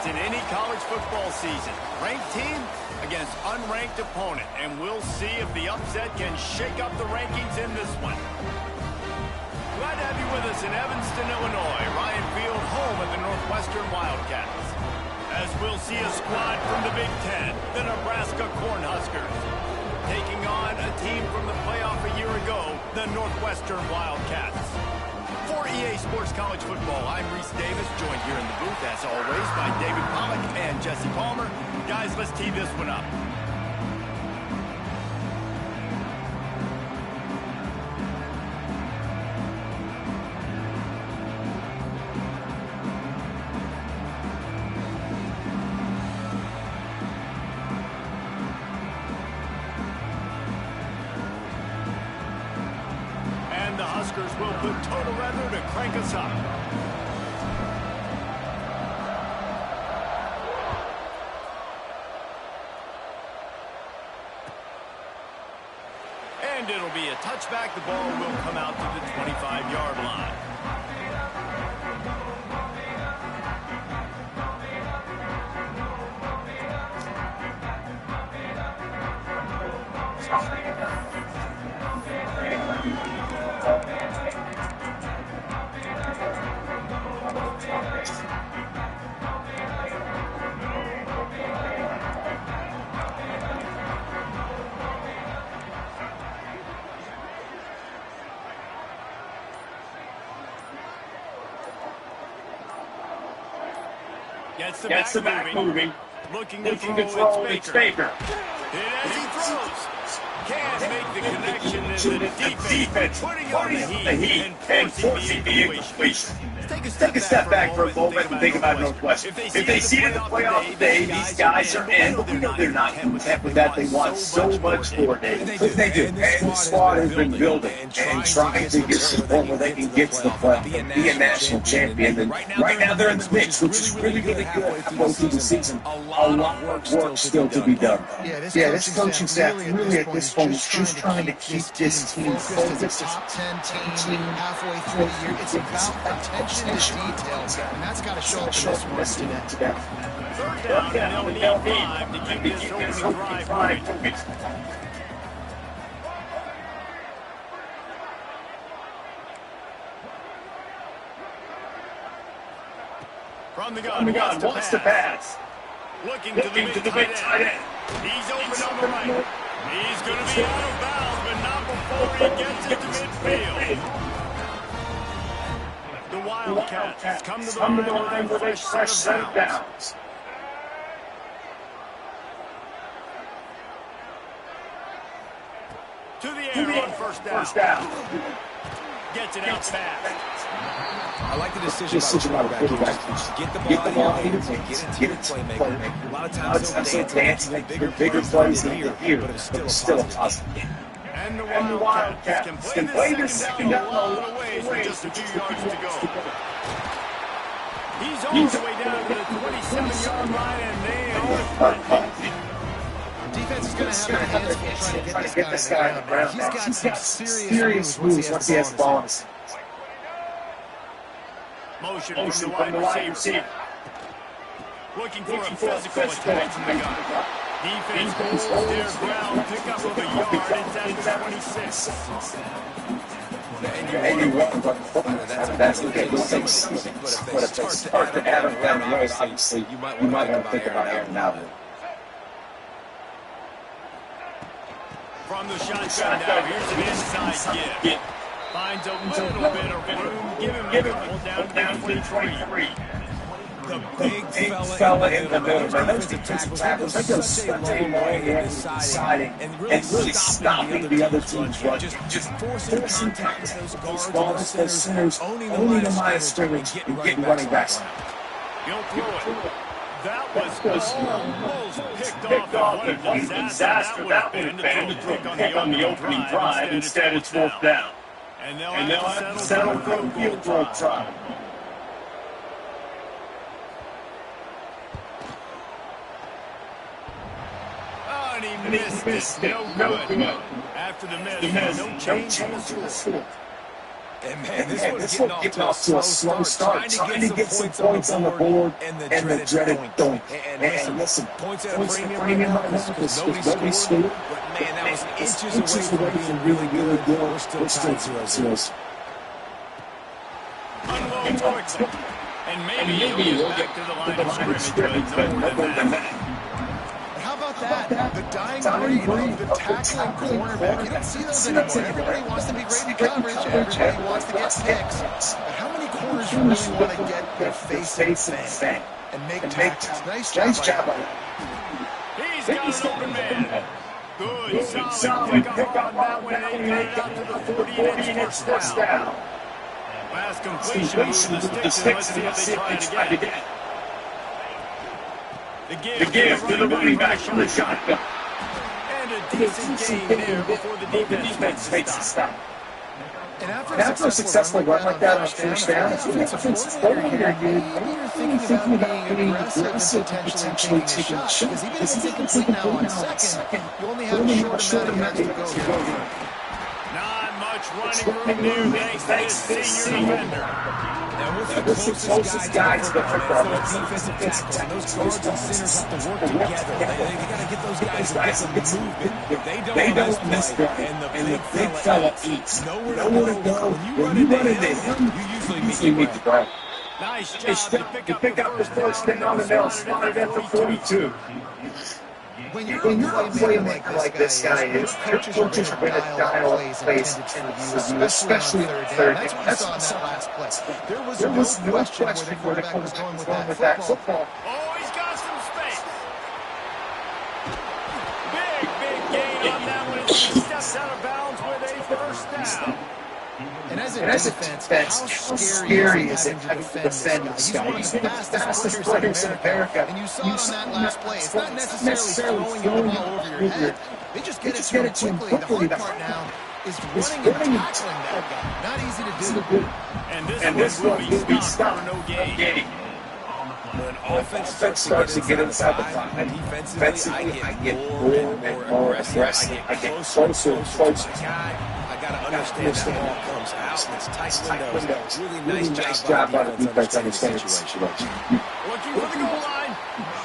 in any college football season. Ranked team against unranked opponent, and we'll see if the upset can shake up the rankings in this one. Glad to have you with us in Evanston, Illinois. Ryan Field, home of the Northwestern Wildcats. As we'll see a squad from the Big Ten, the Nebraska Cornhuskers, taking on a team from the playoff a year ago, the Northwestern Wildcats. For EA Sports College Football, I'm Reese Davis, joined here in the booth, as always, by David Pollack and Jesse Palmer. Guys, let's tee this one up. The Huskers will put total weather to crank us up. And it'll be a touchback. The ball will come out to the 25-yard line. Gets the back moving. Looking to throw, it's Baker. And as he throws, can't make the connection, and the defense putting on the heat and forcing the incompletion. Take a step back for a moment and think about Northwestern. If they see it in the playoff today, these guys are in, but we know they're not content with that. They want so much more, Dave. But they do. And the squad has been building and trying to get to the point where they can get to the playoff and be a national champion. And right now they're in the mix, which is really, really good halfway through the season. A lot of work still to be done. Yeah, this coaching staff really at this point is just trying to keep this team focused. Top 10 team halfway through the year. It's about attention to detail, and that's got to show up in this one today. Third down, and they'll need 5 to keep this opening drive moving. From the gun, wants to pass. Looking to the big tight end. He's open on the right. He's going to be out of bounds, but not before he gets it to midfield. The Wildcats come to the line with a fresh set of downs. To the air on first down. Gets it out fast. I like the decision by the quarterback. Get the ball out and get it to the playmaker. A lot of times they'll dance and make bigger plays than here, but it's still a positive game. And the Wildcats can play this second down a lot of ways with just a few yards to go. He's all the way down to the 27-yard line, and they are punting. Defense is going to have their hands full trying to get this guy on the ground. He's got some serious moves once he has the ball. Motion from the wide receiver. Looking for a physical attack from the gun. Defense holds their ground. Pick up of a yard. It's at the 26. And you want to run the football. That's okay. But if they start to add them down the road, obviously, you might want to think about airing out. From the shotgun now, here's an inside give. Finds a little bit of room. Give him a couple down to the 23. The big fella in the middle. And those defensive tackles, they go stay away and deciding and really stopping the other team's run. Just forcing tackles, those guards, those centers, owning the line of scrimmage, and getting running backs. He'll throw it. That was almost picked off. What a disaster that would have been to throw a pick on the opening drive. Instead, it's fourth down. And they'll have to settle for a field goal try. Oh, and he missed it. No good. After the miss, no change in the score. And man, this one getting off to a slow start, trying to get some points on the board, and the dreaded doink. And listen, points at a premium right now because nobody scored. But man, that was inches away from being really good. We're still tied 0-0. Unload quickly. And maybe he'll get back to the line of scrimmage, but no more than that. How about that? The dying breed of the tackling cornerback. You don't see those anymore. Everybody wants to be great in coverage. Everybody wants to get picks. But how many corners really want to get their face in the sand and make tackles? Nice job by that. He's got an open man. Good, solid pick up on that one. They got it out to the 40, and it's first down. Last completion with the sticks, and let's see if they try it again. The give to the running back from the shotgun. And a decent gain there before the defense makes a stop. And after a successful run like that on first down, it's offensive coordinator, you're thinking about being aggressive and potentially taking a shot. Because even if it's incomplete now on second, you only have a short amount of yards to go here. Not much running room there thanks to this senior defender. Now, with the closest guy to the football, those defensive tackles and those guards and centers have to work together. They got to get those guys to get some movement. If they don't miss play, and the big fella eats, nowhere to go. When you run into him, you usually meet the ground. Nice job to pick up the first thing on the nail, spotted at the 42. When you're a playmaker like this guy is, your coaches are going to dial up plays intended for you, especially on third down. That's what we saw in that last play. There was no question where the quarterback was going with that football. Oh, he's got some space. Big gain on that one as he steps out of bounds with a first down. And as a defense, how scary is it having to defend this guy? He's one of the fastest players in America. And you saw it on that last play. It's not necessarily throwing the ball over your head. They just get it to him quickly. The hard part now is running and tackling that guy. Not easy to do. And this one will be stopped for no gain. When offense starts to get inside the pocket, defensively, I get more and more aggressive. I get closer and closer. I got to understand that ball comes out in its tight windows. Really nice job by the defense understanding the situation. Looking for the goal line.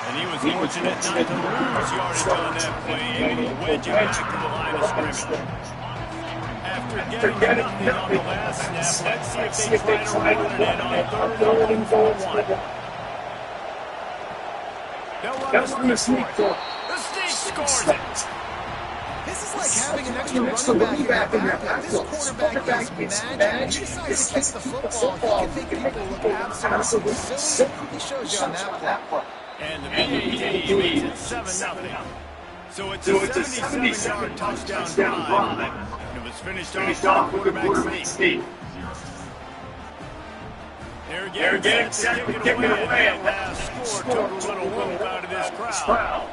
And he was fortunate not to lose yardage on that play, able to wedge it back to the line of scrimmage. After getting nothing on the last snap, let's see if they try to run it in on third and 4-1. That's from the sneak for the sneak scores it. This is like having an extra running back in your backfield. This quarterback is magic. He decides to kick the football. He can make people look absolutely silly. He shows you on that play. And the PAT leads at 7-0. So it's a 77-yard touchdown drive. And it was finished off with the quarterback sneak. They're getting set to kick it away. And last score took a little whoop out of this crowd.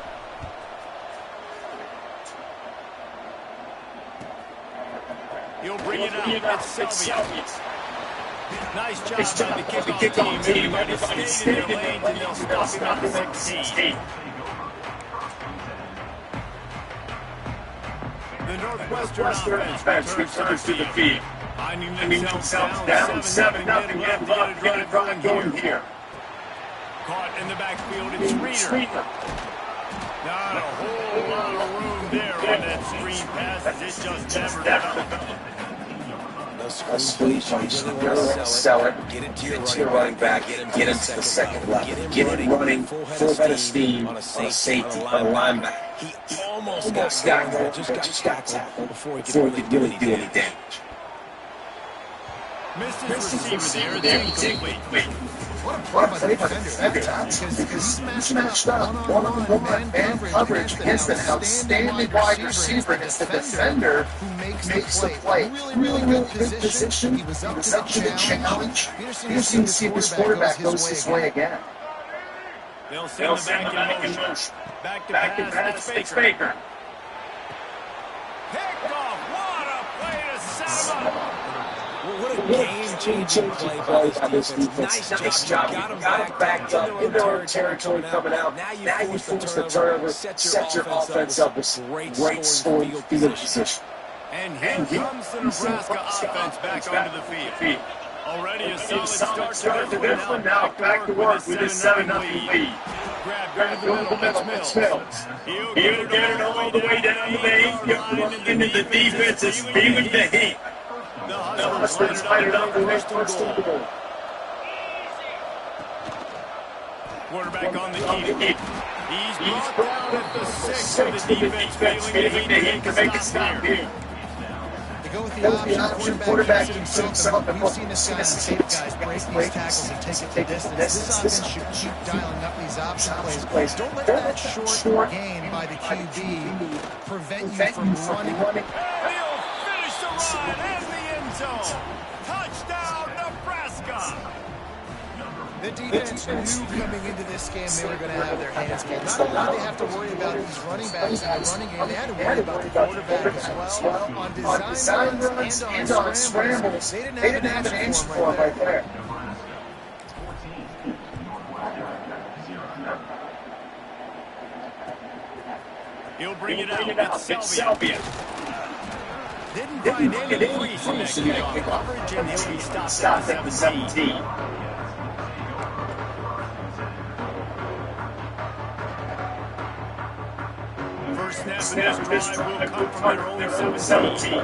He'll bring it out. It's Selby. Nice job by the kickoff team. Everybody stayed in their lanes, and they'll stop him at the 16. The Northwestern offense returns to the field. Finding themselves down 7-0 and run going here. Caught in the backfield, it's Reader. Not a whole lot of room there on that screen pass. It just never developed. A squeeze, you really want to sell it, get it to your running back, get him to the second level, get him running, full head of steam on a safety, on a linebacker. He almost got there, just got tackled before he could really do any damage. Missed his receiver there, it's incomplete. What a play by the defender because he's matched up one-on-one man coverage against an outstanding wide receiver against the defender who makes the play. Really good position. He was up to the challenge. Peterson to see if his quarterback goes his way again. They'll send the back in motion. Back to pass, it's Baker. Picked off, what a play to set him up. What a game-changing play by this defense. Nice job. Got it backed up into our territory coming out. Now you force the turnover, set your offense up with great scoring field position. And here comes the Nebraska offense back onto the field. Already a solid start to this one. Now back to work with a 7-0 lead. Grab go to the middle, Mitch Mills. He'll get it all the way down to the 8-yard line, and the defense is feeling the heat. The Huskers light it up for their first and goal. Quarterback on the keep. He's brought down at the 6 with the defense feeling the heat to make a stop here. Go with the option, quarterback sit himself up. You've seen this guy on tape, guys, break these tackles and take the distance. This offense should keep dialing up these option plays. Don't let that short gain by the QB prevent you from running. And he'll finish the run in the end zone. Touchdown, Nebraska. The defense knew coming into this game they were going to have their hands full. Not only did they have to worry about these running backs in the running game, they had to worry about the quarterback as well. On design runs and on scrambles, they didn't have an answer for him right there. He'll bring it out. It's Selvia. Didn't find any crease in that kickoff coverage, and he'll be stopped at the 17. Snap in this drive will come from their own 17.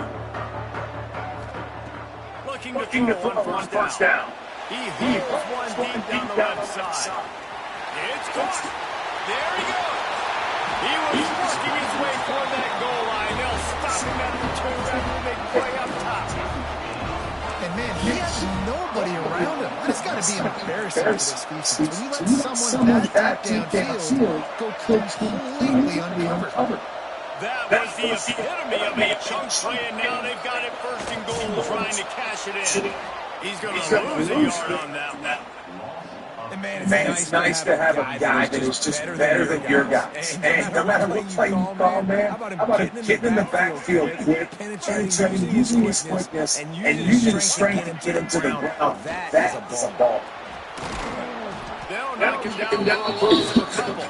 Looking to throw on first down. He holds one deep down the left side. It's caught. There he goes. He was working his way toward that goal line. They'll stop him at the 2 after a big play up top. And man, he has nobody around him. It's got to be embarrassing for this defense. When you let someone that deep downfield go completely uncovered. That was the epitome of a chunk play, and now they've got it first and goal trying to cash it in. He's going to lose a yard on that one. And man, it's nice to have a guy that is just better than your guys. And no matter what play you call, man, how about getting in the backfield quick, penetrating, using his quickness, and using his strength to get him to the ground. That is a ball. They'll knock him down close to a couple.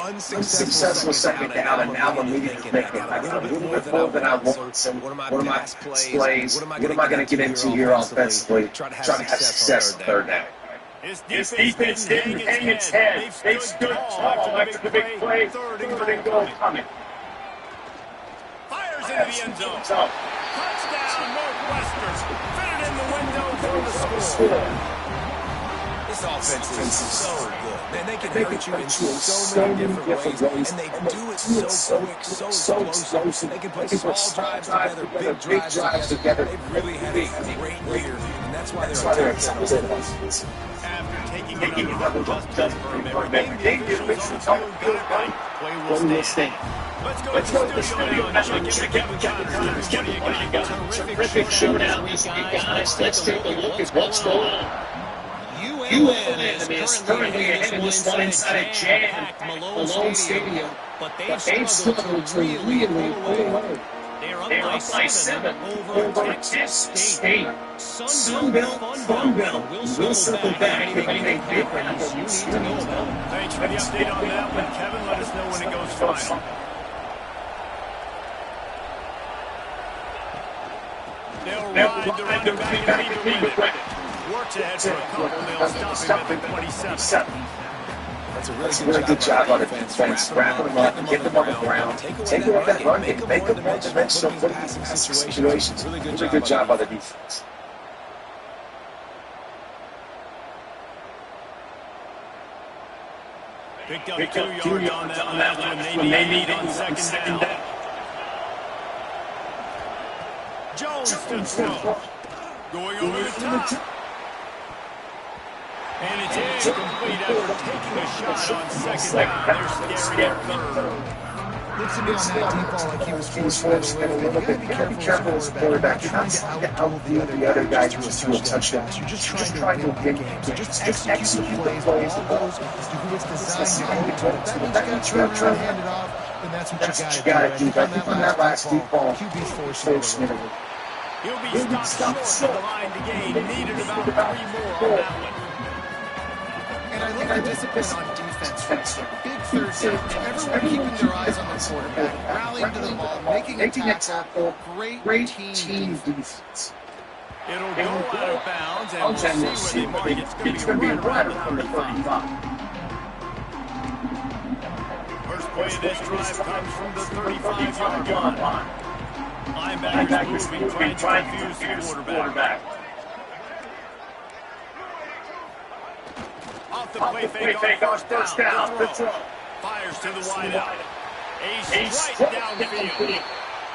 Unsuccessful second down, and now I'm leading to make it. I got a little bit more than I want. So what are my plays? What am I going to get into here offensively? Try to have success third down. His defense didn't hang its head. They stood tall after the big play. Third and goal coming. Fires into the end zone. Touchdown, Northwestern. Fitted in the window for the score. This offense is so good. Man, they can hurt you in so many different ways, and they do it so quick, so explosive. They can put small drives together, big drives together. They've really had a great year, and that's why they're a after taking another just for a minute, they did officials all good right. Play will stay. Let's go to the studio now and give Kevin Connors. What do you got? Terrific showdown, guys. Let's take a look at what's going on. UM is currently ahead in this one inside a jam-packed Malone Stadium, but they've struggled to really pull away. They're up by 7 over Texas State. Sunbelt, Funbelt will circle back if anything big happens. You need to know about it. Thanks for the update on that one, Kevin. Let us know when it goes final. They'll ride the running back and leave it with it. Works ahead for a couple. They'll stop him at the 27. That's a really good job on the defense. Wrap them up, get them on the ground, take away that run game, make them one-dimensional football situations. Really good job on the defense. Picked up 2 yards on that one when they need it on second down. Jones stood slow. Going over the top. And it's incomplete after taking a shot on second down. They're staring at third. Looks to me on that deep ball like he was forced a little bit. You got to be careful as a quarterback. You're trying to outdo the other guy just through a touchdown. You're just trying to win games. So just execute the plays. All goes to who it's designed to go to. That means you got to turn around, hand it off, and that's what you got to do. I think on that last deep ball, QB's forcing it. He'll be stopped short of the line to gain. Needed about 3 more on that one. And I love the discipline on defense. Big third down. Everyone keeping their eyes on their quarterback, rallying to the ball, making a tackle. Great team defense. It'll go out of bounds, and we'll see where they mark. It's going to be right around the 35. First play of this drive comes from the 35-yard line. Linebackers moving, trying to confuse the quarterback. Off the play fake on first down. The throw. Fires to the wideout. Ace right downfield.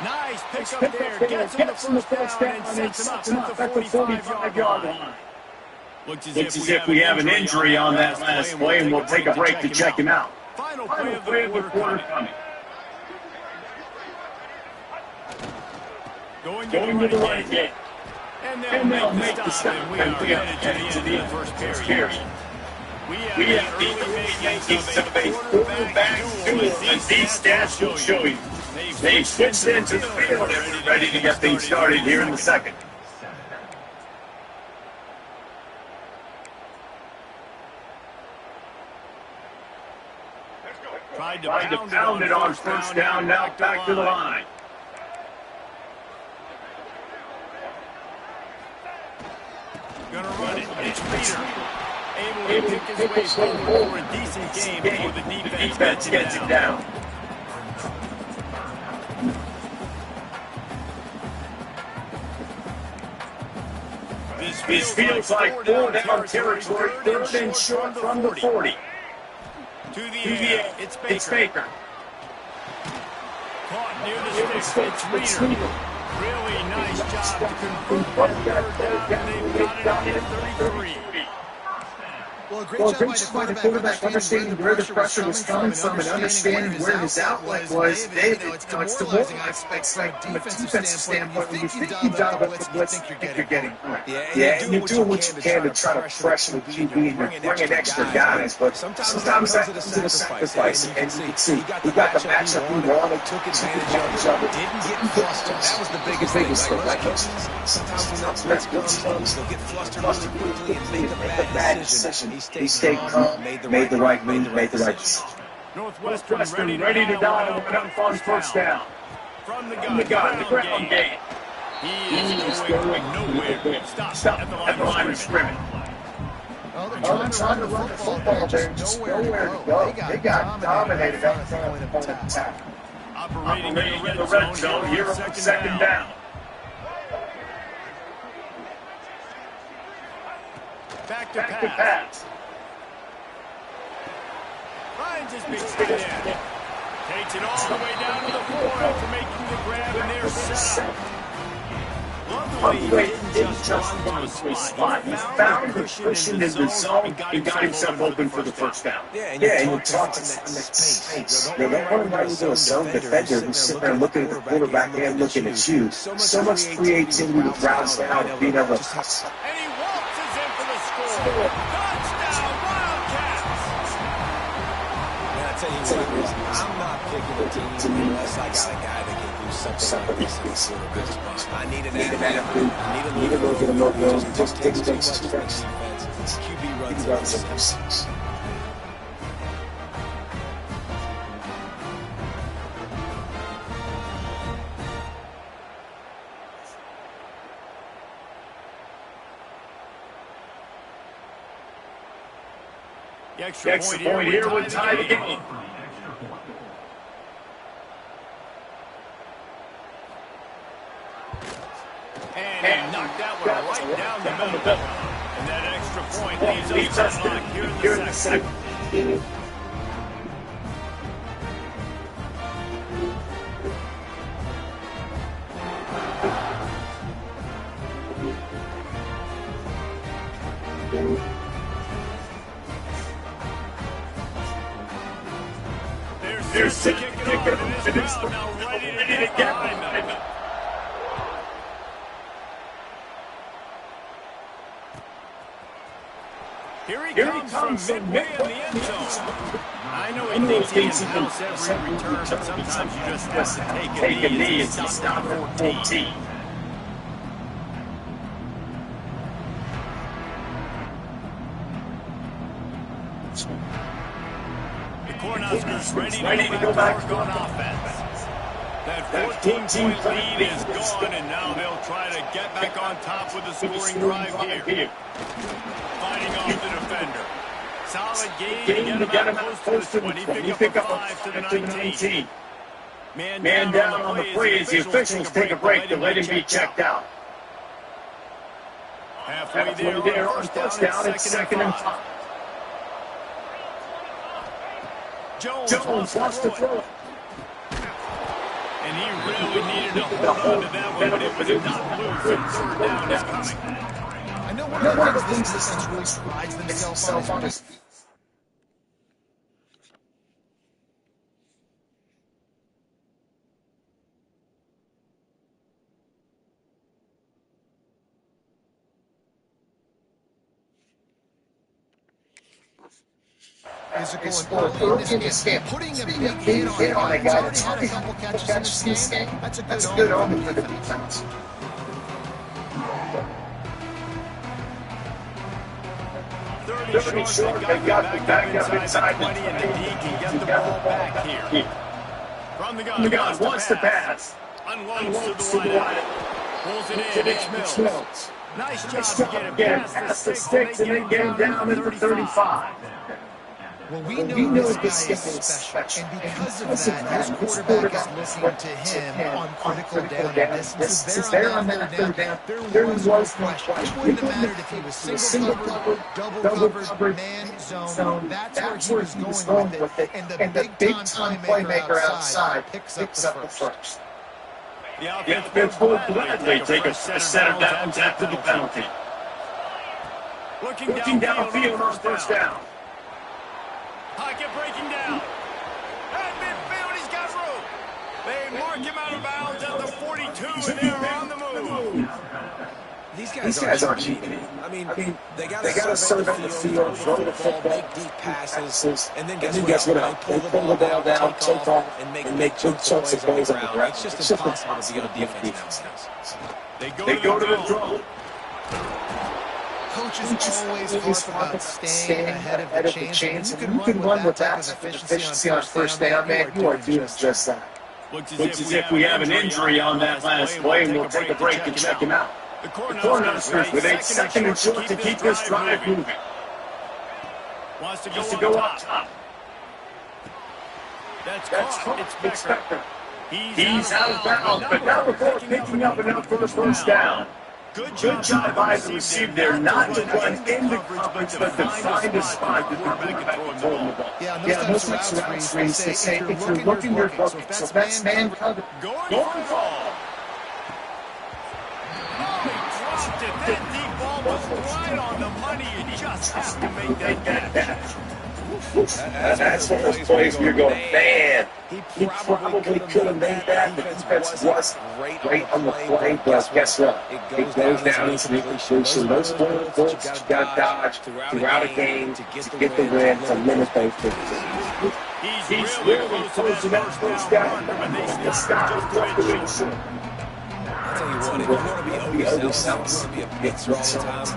Nice pick up there. Gets him the first down and sets him up at the 45-yard line. Looks as if we have an injury on that last play, and we'll take a break to check him out. Final play of the quarter coming. Going to the right again. And they'll make the stop, and we are headed to the end of the first period. We have the early makings of a quarterback duel, as these stats will show you. They've switched into the field and we're ready to get things started here in the second. Tried to pound it on first down, now back to the line. Gonna run it. It's Reader. Able to pick his way forward for a decent game before the defense gets him down. This feels like 4-down territory, third and short from the 40. To the air, it's Baker. Caught near the sticks, it's Reader. Really nice job to convert that third down, and they've got it on the 33. Well, a great job by the quarterback understanding where the pressure was coming from and understanding where his outlet was. David, it's demoralizing aspects from a defensive standpoint when you think you've done what you think you're getting. Yeah, and you're doing what you can to try to pressure the QB and you're bringing extra guys, but sometimes that comes at a sacrifice. And you can see, he got the matchup he wanted, took advantage of it, didn't get flustered. That was the biggest thing, right? Sometimes when that blitz comes, they'll get flustered really quickly and make a bad decision. He stayed calm, made the right move, made the right decision. Northwestern ready to dial on first down. From the gun, the ground game. He is going nowhere. Stop at the line of scrimmage. Well, they're trying to run the football. There's nowhere to go. They got dominated at the point of attack. Operating in the red zone here on second down. Back to pass. Finds his big tight end. Takes it all the way down to the floor after making the grab, and they're set up. Luckily, he didn't just run to a spot. He found the cushion in the zone and got himself open for the first down. Yeah, and you talk to that space. They don't want to run into a zone defender who's sitting there looking at the quarterback and looking at you. So much creativity to browse down and being able to hustle. And he waltzes in for the score. Touchdown, Wildcats! Man, I tell you what, I'm not picking a team unless I got a guy that can do something like this in a little bit. I need an athlete. I need a little bit of motivation. Just takes too much from defense. QB runs everything. The extra point here would tie the game. And he knocked that one right down the middle. And that extra point leaves us unlocked here in the second. There's the kick it off, and it's now ready to get behind them. Here he comes from midway in the end zone. I know he thinks he can house every return, but sometimes you just have to take a knee and stop for 14. ready to go back to work on offense. That 14-point lead is gone, and now they'll try to get back on top with a scoring drive here. Fighting off the defender. Solid game to get him out close to this one. He picked up a 5 to the 19. Man down on the play as the officials take a break to let him be checked out. Halfway there on first down, it's 2nd and 5. Jones wants to throw it. And he really needed to hold on to that one, but it was not loose, and 3rd down is coming. I know one of the things this defense really prides themselves on is physical and in this game. Putting a big hit on a guy that's already had a couple catches in this game, that's a good omen for the defense. 30 short, they got the back up inside 20, and the D can get the ball back here. From the gun, wants to pass. Unloads to the line. Pulls it in, it's Mills. Nice job to get him past the sticks and then get him down at the 35. Well, we know this guy is special, and because of that, his quarterback is looking to him on critical down distances. There on that 3rd down, there was no question. It wouldn't have mattered if he was single covered, double covered, man zone. That's where he was going with it, and the big-time playmaker outside picks up the first. The offense will gladly take a set of downs after the penalty. Looking downfield on first down. Pocket breaking down. At midfield, he's got room. They mark him out of bounds at the 42, and they're on the move. These guys aren't cheating. I mean, they got to serve at the field, throw the football, make deep passes, and then guess what? They pull the ball down, take off, and make big chunks of plays on the ground. It's just impossible to be on defense nowadays. They go to the throw. Coaches always harp about staying ahead of the chains. If you can run with that efficiency on first down, man, you are doing just that. Looks as if we have an injury on that last play, and we'll take a break and check him out. The Cornhuskers with a 2nd and short to keep this drive moving. Wants to go up top. That's caught. It's Becker. He's out of bounds, but now before picking up enough for the first down. Good job by the receiver there, not to run into coverage, but to find a spot that the quarterback can throw the ball. Yeah, those types of route screens, they say if you're looking, you're looking. So that's man covered. Going for it. That deep ball was right on the money. You just have to make that catch. That's one of those plays where you're going, man, he probably could have made that. The defense was great on the play, but guess what? It goes down into the completion. Those points you got to dodge throughout a game to get the win to limit those victories. He's really closing that first down, but they stop just the way it should. I'll tell you what, if you want to be overzealous, you want to be a big throw all the time,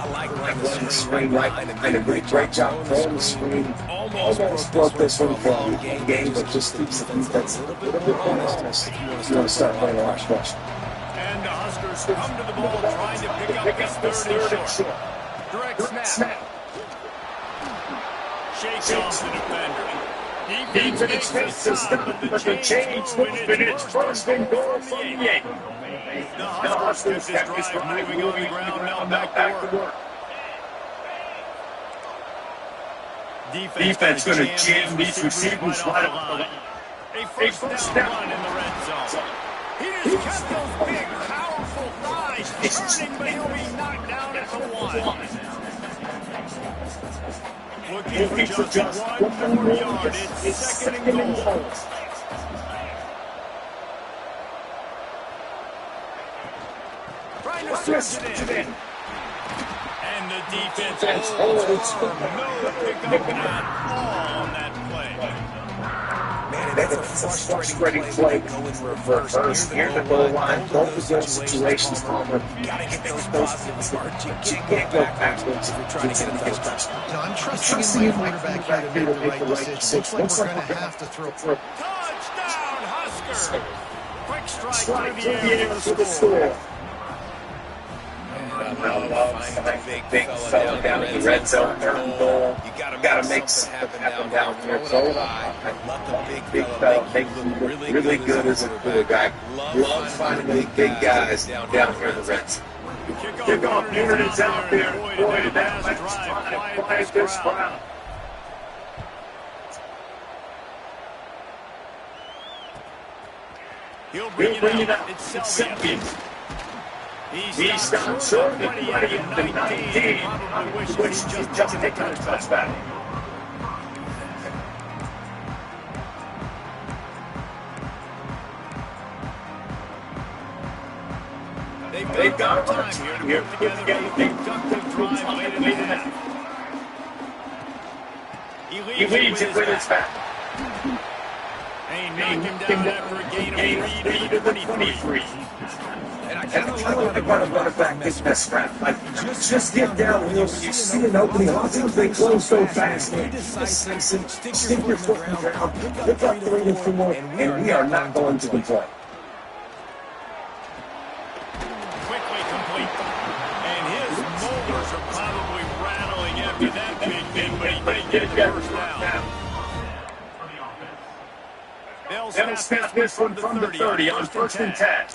I like running the screen right, and a great job throwing the screen. Almost broke this one for a game, but just keeps the defense a little bit honest if you want to start playing a rush. And the Huskers come to the ball trying to pick up this 3rd and short. Direct snap. Shakes off the defender. Defense makes the stop, but the change movement, it's 1st and goal from the 8. The Huskers have this drive moving on the ground, now back to work. Defense going to jam these receivers right up the line. A first down run in the red zone. He just kept those big, powerful thighs turning, but he'll be knocked down at the 1. Looking for just 1 more yard. It's 2nd and goal. Trying to switch it in. And the defense holds firm. No pickup at all on that play. Man, that's a frustrating play. Go in reverse, near the goal line. Both of those situations, Palmer, you got to get those positive yards. You can't go backwards if you're trying to get a touchdown. You know, I'm trusting in my quarterback here to make the right decision. Looks like we're going to have to throw. Touchdown, Husker! Quick strike through the air for the score. Big fella down in the red zone, third and goal. You gotta make something happen down there. Throw it high. Big fella make him look really good as a quarterback. Love finding the big guys down here in the red zone. Kickoff unit is out there. Boy, did that drive quiet this crowd. He'll bring it out. It's Selby. He's done short and ready at the 19. Probably wishes he'd just taken a touchback. They've got time here to put together a productive drive late in the half. He leads it with his back. They knock him down after a gain of 3 to 23. And I kind of want to run it back this best friend. Like, just get downhill. You see an opening. They close so fast. Stick your foot in the ground. Pick up 3 and 4, and we are not going to complain. Quickly complete. And his molars are probably rattling after that big hit, but he did get the first down. They'll snap this one from the 30 on 1st and 10.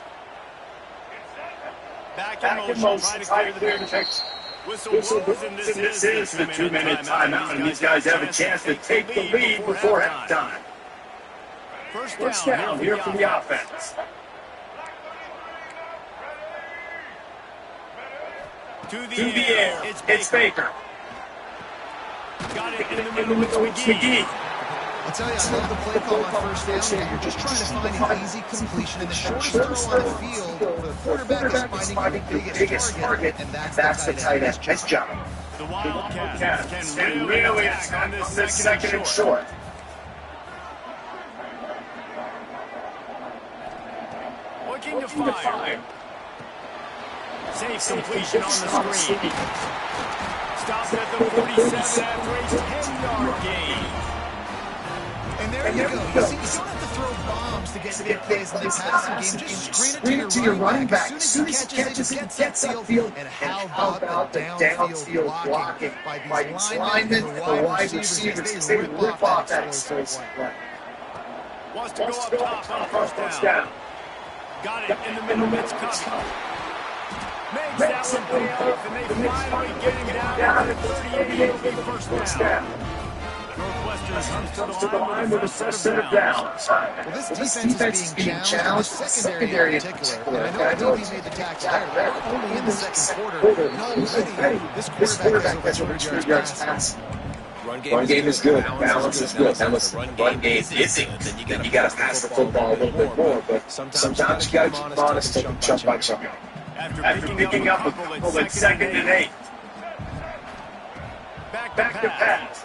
Back in motion, try to clear the pitch. Whistle blows, and this is the 2-minute timeout, and these guys have a chance to take the lead before halftime. First down here for the offense. To the air, it's Baker. Got it in the middle, it's McGee. I'll tell you, I love the play call on 1st down here. You're just trying to find an easy completion and the shortest throw on the field. The quarterback is finding the biggest target, and that's the tight end. Nice job. The Wildcats can really attack on this second and short. Looking to fire. Safe completion on the screen. Stopped at the 47 after a 10-yard gain. And there you go. You see, you don't have to throw bombs to get big plays in the passing game. Just screen it to your running back. As soon as he catches it, gets upfield. And how about the downfield blocking by these linemen and the wide receivers? They rip off that explosive play. Wants to go up top on 1st down. Got it in the middle, it's coming. Makes that one pay off, and they finally get him down to the 38. It'll be 1st down. Northwestern comes to the line with a set of downs. Well, this defense is being challenged, secondary in particular. And I know he made the tackle there, but only in the second quarter. And already, this quarterback has over 200 yards passing. Run game is good. Balance is good. Now listen, run game isn't. Then you got to pass the football a little bit more. But sometimes you got to keep honest, take them jump by jump. After picking up a couple at 2nd and 8. Back to pass.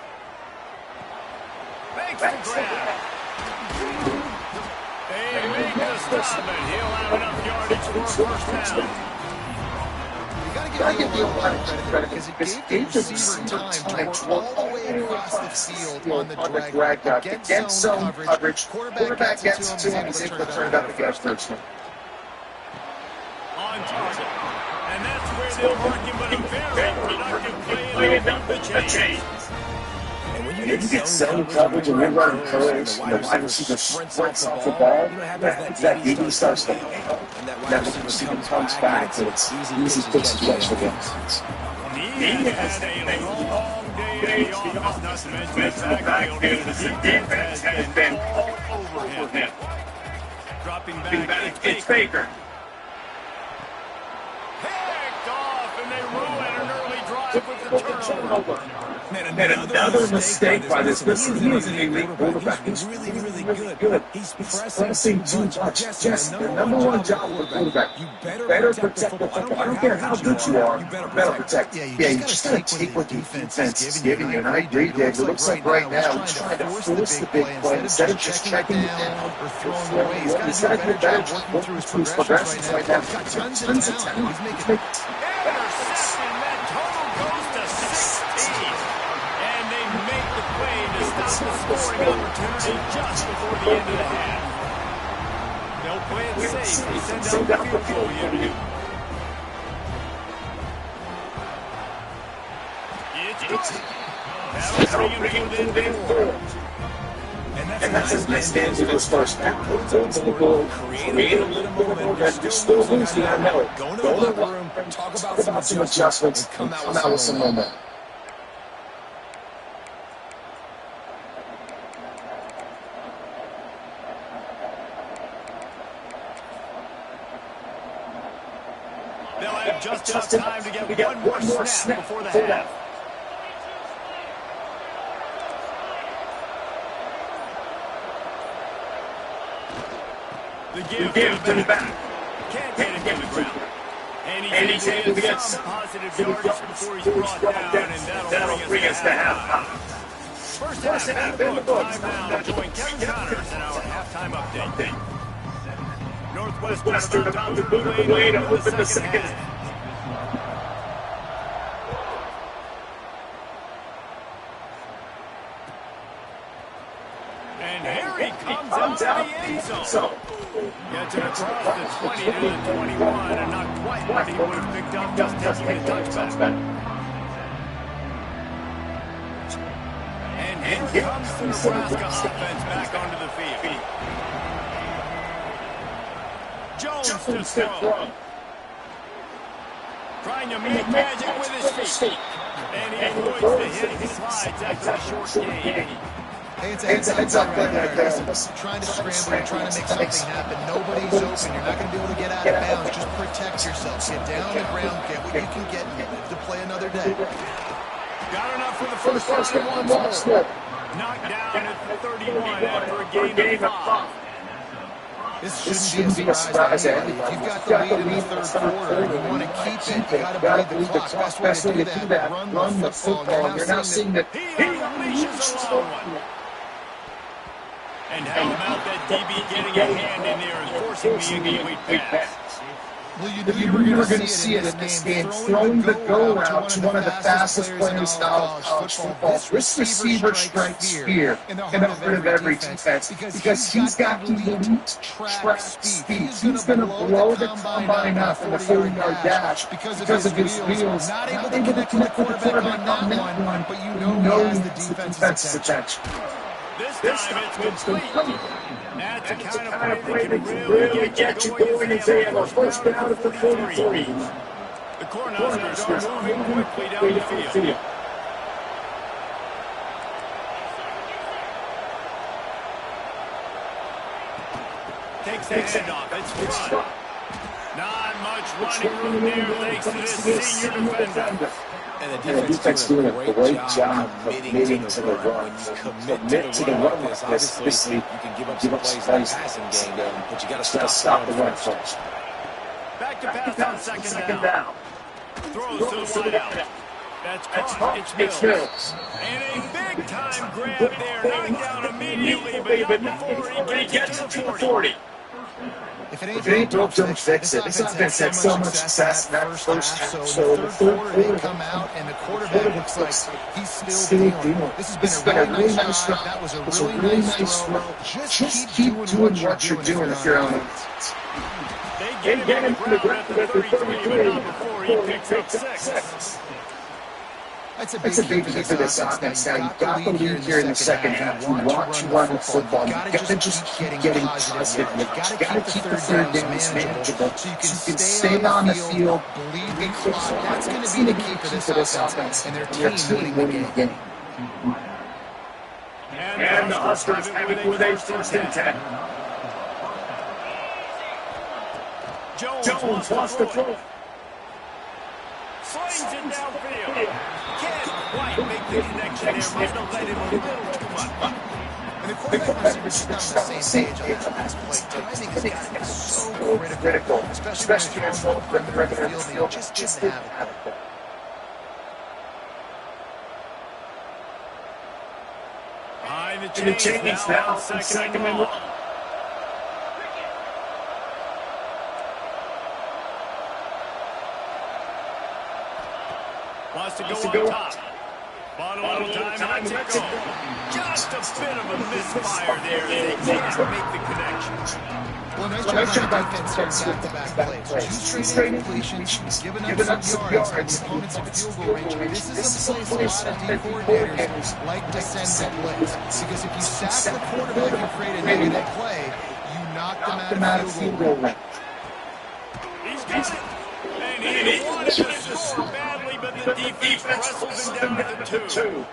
Makes the grab. They make the stop, and he'll have enough yardage for 1st down. You got to give the line credit because it gave the receiver time to work all the way across the field on the drag route. Against zone coverage, quarterback gets to him, he's able to turn it up against first down. On target. And that's where they'll mark him, but a very productive play enough the chains. If you get zone coverage and you're running curves and the wide receiver sprints off the ball, that DB starts to fail. That receiver comes back, and it's easy to fix the catch for the offense. He has a long day in the office, not to mention the backfield. The defense has been all over him. Dropping back, it's Baker. Picked off, and they ruin an early drive with the turnover. Man, another mistake by this. Listen, he is an elite quarterback. He's really, really good. He's pressing too much. Jesse, the number one job of a quarterback, you better protect the football. I don't care how good you are, you better protect. Yeah, you just got to take what the defense is giving you. And I agree, Dave. It looks like right now he's trying to force the big play instead of just checking it down or throwing away. He's got to do a better job working through his progressions right now. He's got tons of talent. He's making interception. That total goes to 16. And they make the play to stop the scoring opportunity just before the end of the half. They'll play it safe. They send out the field goal unit. That'll bring him within 4. And that's as nice stand to this first half. It's the goal. Create a little moment. You're still losing, I know it. Go to the locker room, talk about some adjustments, and come out with some momentum. They'll have just enough time to get one more snap before the half. The give to the back. Can't get him to the ground. And he's able to get some positive yards before he's brought down, and that'll bring us to halftime. First half in the books. Time now to join Kevin Connors in our halftime update. Northwestern about to move away to open the second half. And here he comes out of the end zone. Gets it across the 20 to the 21, and not quite what he would have picked up just taking a touchback. And here comes the Nebraska offense back onto the field. Jones to throw. Trying to make magic with his feet. And he avoids the hit. He slides after a short gain. Hey, it's a heads up right there. You're trying to scramble, you're trying to make something happen. Nobody's open. You're not going to be able to get out of bounds. Just protect yourself. Get down on the ground, get what you can get, and you live to play another day. Got enough for the first time once more. Knocked down at 31 after a gain of 5. This shouldn't be a surprise to anybody. If you've got the lead in the third quarter and you want to keep it, you got to bleed the clock. Best way to do that, run the football. You're now seeing that he unleashes a long one. And how about that DB getting a hand in there and forcing the incomplete pass? Well, you were going to see it in this game. Throwing the go route to one of the fastest players in college football. This receiver strikes fear in the heart of every defense because he's got elite track speed. He's going to blow the combine up in the 40-yard dash because of his wheels. Not able to connect with the quarterback on that one, but you know he has the defense's attention. This time it's complete. That's the kind of play that can really get you going as they have a first down at the 43. The Cornhuskers are moving quickly down the field. Takes the handoff. It's front. Not much running room there thanks to this senior defender. And the defense doing a great job committing to the run. Commit to the run like this. Obviously, you can give up some plays in the passing game, but you got to stop the run first. Back to pass on second down. Throws to the wide out. That's caught. It's Mills. And a big-time grab there. Knocked down immediately, but not before he gets to the 40. If it ain't broke, don't fix it. This offense had so much success in that first half. So the third quarter, they come out, and the quarterback looks like he's still dealing. This has been a really nice run. That was a really nice throw. Just keep doing what you're doing if you're on it. They get him to the ground at the 33, but not before he picks up 6. That's a big key for this offense. Now, you've got the lead here in the second half. You want to run the football. You've got to just keep getting positive. You've got to keep the third downs manageable so you can stay on the field, bleed the clock. That's going to be the key for this offense and their team winning the game. And the Huskers have it with a first and 10. Jones wants to throw. slings it downfield. Can't quite make the connection there. Must have led him a little too much. And the quarterback and receivers just not on the same page on that last play. Timing has got to be so critical, especially when it's on the perimeter of the field, and you just didn't have it. Behind the chains now, second and long. Wants to go on top. Bought a little time, lets it go. Just a bit of a misfire there. They can't make the connection. Well, nice job by the defense on back-to-back plays. Two straight incompletions, giving up some yards when the opponents in field goal range. This is a place a lot of D coordinators like to send some plays. Because if you sack the quarterback and create a negative play, you knock them out of field goal range. He's got it. And he wanted to score badly, but the defense wrestles him down at the 2.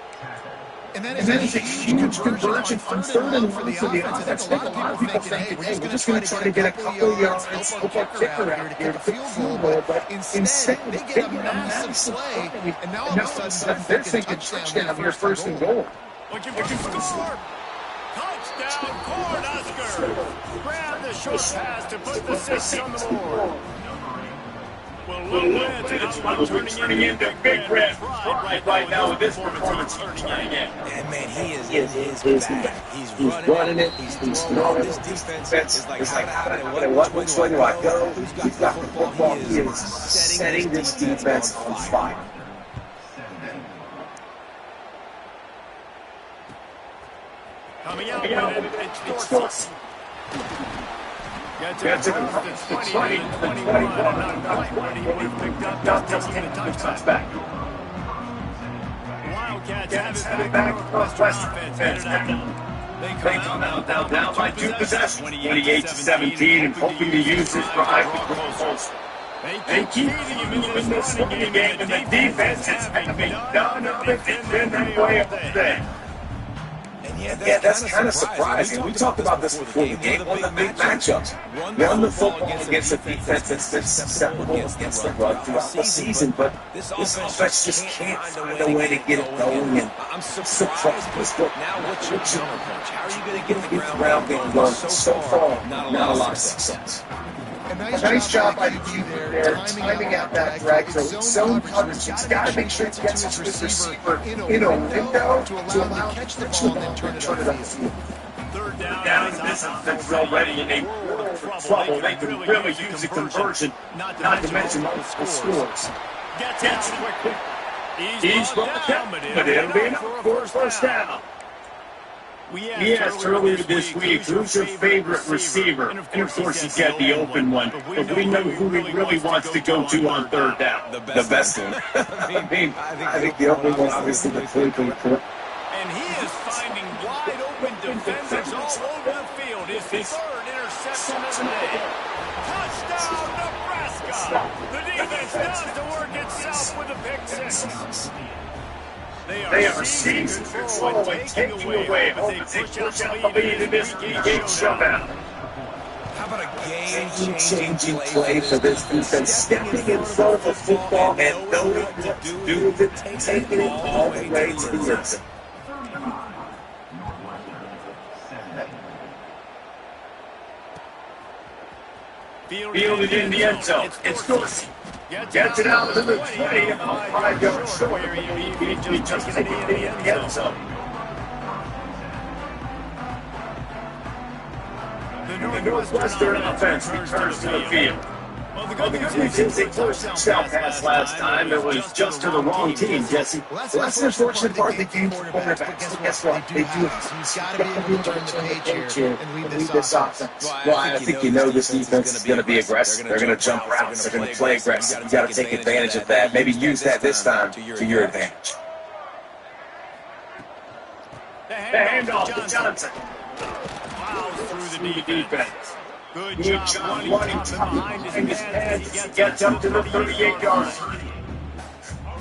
And then it's a huge conversion on third and long for the offense. I think a lot of people thinking, hey, we're just going to try to get a couple of yards, help our kicker out here to kick a field goal. But instead, they get a massive play, and now all of a sudden they're thinking touchdown here, first and goal. Looking for the score. Touchdown, Cornhusker. Grab the short pass to put the 6 on the board. Well, Lou turning into Big Red right now with this performance turning in. And man, he is his back. He's running it. He's throwing. This defense is like, which way do I go? Who's got the football? He is setting this defense on fire. Coming out with it, it's Dorsey. Gets it across the 20, 21, and not quite what he would have picked up, just taking a touchback. Wildcats have it back across Northwestern defense. They come out down by 2 possessions, 28-17, and hoping to use this drive to grow closer. They keep moving this running game, and the defense is having done of it and been their way up there. Yeah, that's kind of surprising. We talked about this before the game. One of the big matchups. Run the football against a defense that's been susceptible against the run throughout the season, but this offense just can't find a way to get it going. And I'm surprised with what now. What's your approach? How are you going to get the ground game going? So far, not a lot of success. A nice job by the team there, timing out that drag throw. Zone coverage. He's got to make sure he gets his receiver in a window to allow him to catch the ball and then turn it on the field. Third down, this offense already in a world of trouble. They could really use a conversion, not to mention multiple scores. Gets out quickly. He's brought down, but it'll be enough for a first down. We asked earlier this week, who's your favorite receiver? And of course he got the open one, but we know who he really wants to go to on third down. The best one. I think the open one obviously the completely correct. And he is finding wide open defenders all over the field. His third interception of the day. Touchdown, Nebraska! The defense does the work itself with a pick 6. They are seizing control and taking away as they push out the lead in this game shutout. How about a game-changing play for this defense, stepping in front of the football and knowing what to do with it, taking it all the way to the end zone. Fielded in the end zone. It's Dorsey. Gets it out to the 20, 5 yards short. He just taken it in the end zone. The Northwestern offense returns to the field. Well, the good news is they closed the touchdown pass last time. It was just to the wrong team, Jesse. Well, that's the unfortunate part of the game for quarterbacks. Guess what? They do have He's got to be able to turn the page here and lead this offense. Well, I think you know this defense is going to be aggressive. They're going to jump routes. They're going to play aggressive. You got to take advantage of that. Maybe use that this time to your advantage. The handoff to Johnson. Plows through the defense. Good job running top behind his head as he gets up to the 38-yard line.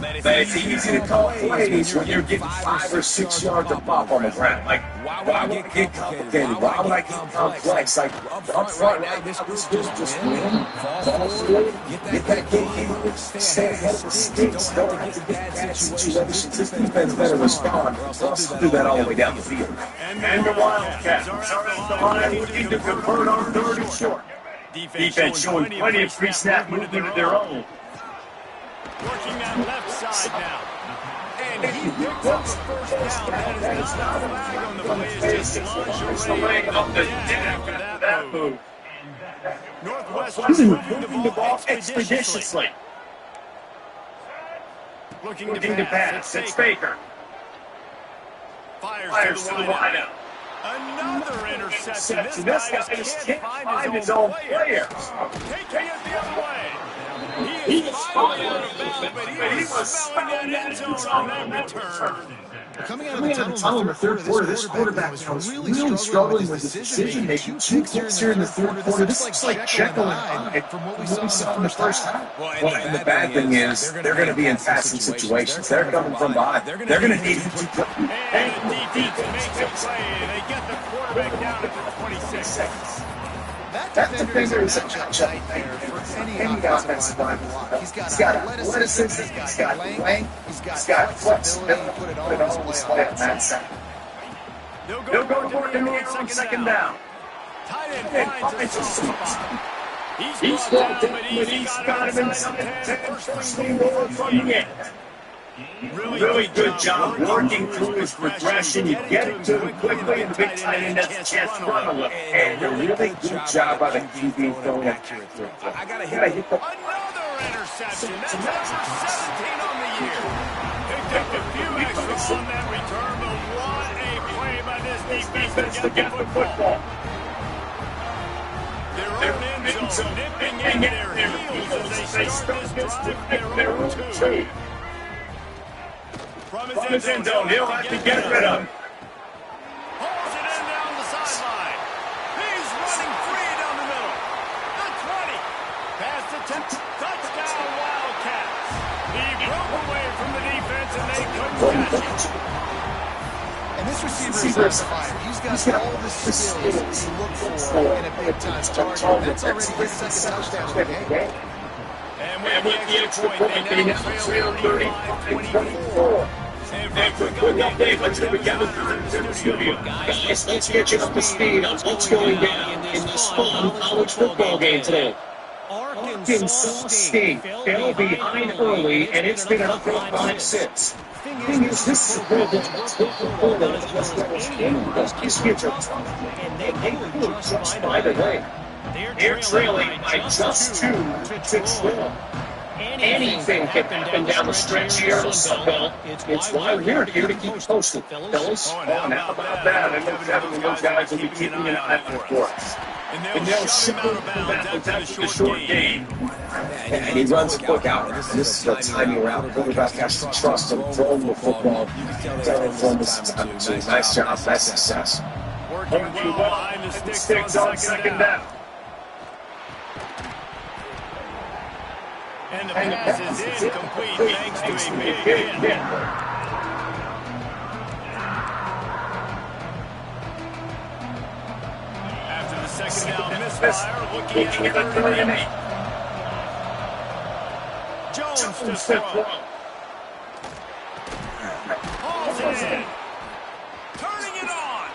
But it's easy to call plays when you're getting 5 or 6 yards of pop on the ground. Like, why would I get complicated? Why would I get complex? Like, up front right now, this dude just win, fall forward, get that game, stay ahead of the sticks, don't have to get bad situations. This defense better respond. They'll do that all the way down the field. And the Wildcats are at the line looking to convert on 3rd and short. Defense showing plenty of pre-snap movement of their own. Working that left side now. And he picks up the first down. That is not a flag on the play. It's just lingerie up the deck after that move. Northwestern moving the ball expeditiously. Looking to pass. It's Baker. Fires to the wideout. Another interception. This guy just can't find his own players. Taking it the other way. He is falling out of bounds, but he was smelling that end zone on that return. Coming out of the tunnel in the third quarter, this quarterback was really struggling with his decision-making. 2 picks here in the third quarter. This looks like Jekyll and Hyde from what we saw in the first half. Well, and the bad thing is they're going to be in passing situations. They're coming from behind. They're going to need to play. And the defense makes a play. They get the quarterback down at the 26 seconds. That defender is a matchup there for any offensive line. He's got athleticism, he's got length, he's got flexibility to put it all on display on that side. They'll go to work in on second down. Tight end finds a spot. He's brought down, but he's got him in the first thing over from the end. Really good job working through his progression. You get it to him quickly, and the big tight end has a chance to run a little. And a really good job by the QB throwing accurate throw. I got to hit another interception. That's number 17 on the year. Picked up a few extras on that return, but what a play by this defense to get the football. Their own end zone nipping in their heels as they start this drive their own 2. From his end zone, he'll have to get rid of him. Hauls it in down the sideline. He's running free down the middle. The 20. Pass to 10. Touchdown, Wildcats. He broke away from the defense, and they couldn't catch it. And this receiver is on fire. He's got all the skills you look for in a big-time target. That's already his second touchdown of the game. And with the extra point, they now trail 35-24. And for a quick update, let's get together to the studio. Guys, let's get you up to speed on what's going down in this fun college football game today. Arkansas State fell behind early, and it's been an uphill 5-6. Thing is, this is a real difficult that's just these kids are tough, and they will just find a way. They're trailing by just 2 to 12. Anything can happen down the stretch here on the Sunbelt. It's why we're here to keep posted, fellas. Oh, and how about that? And those guys will be keeping an eye on for us. And they'll shut him out of bounds after the short game. And he runs a quick out. This is the timing around. Quarterback has to trust him, throw him the football. Nice job, nice success. Working well behind the sticks on second down. And the pass is incomplete thanks to a big hit. After the second down misfire, looking at the 3rd and 8. Jones to throw. Hauls it in. Turning it on.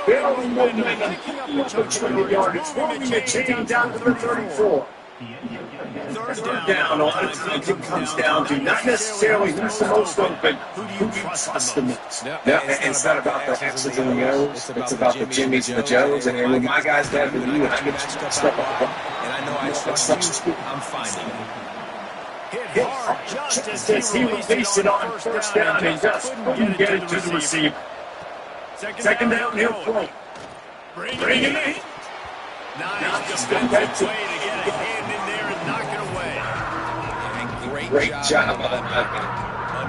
Building momentum, picking up the 200 yardage, moving the chain down to the 34. Third down, a lot of times it comes down to not necessarily who's the most open, who do you trust the most. Yeah, it's not about the X's and the O's, it's about the Jimmys and the Joes, and when my guys got to you, I get you step up. And I know I trust you, I'm finding it. Hit hard just as He released it on first down and just couldn't get it to the receiver. Second down, he'll throw. Bring him in. Nice defensive play to get a hand in there and knock it away. And Great job on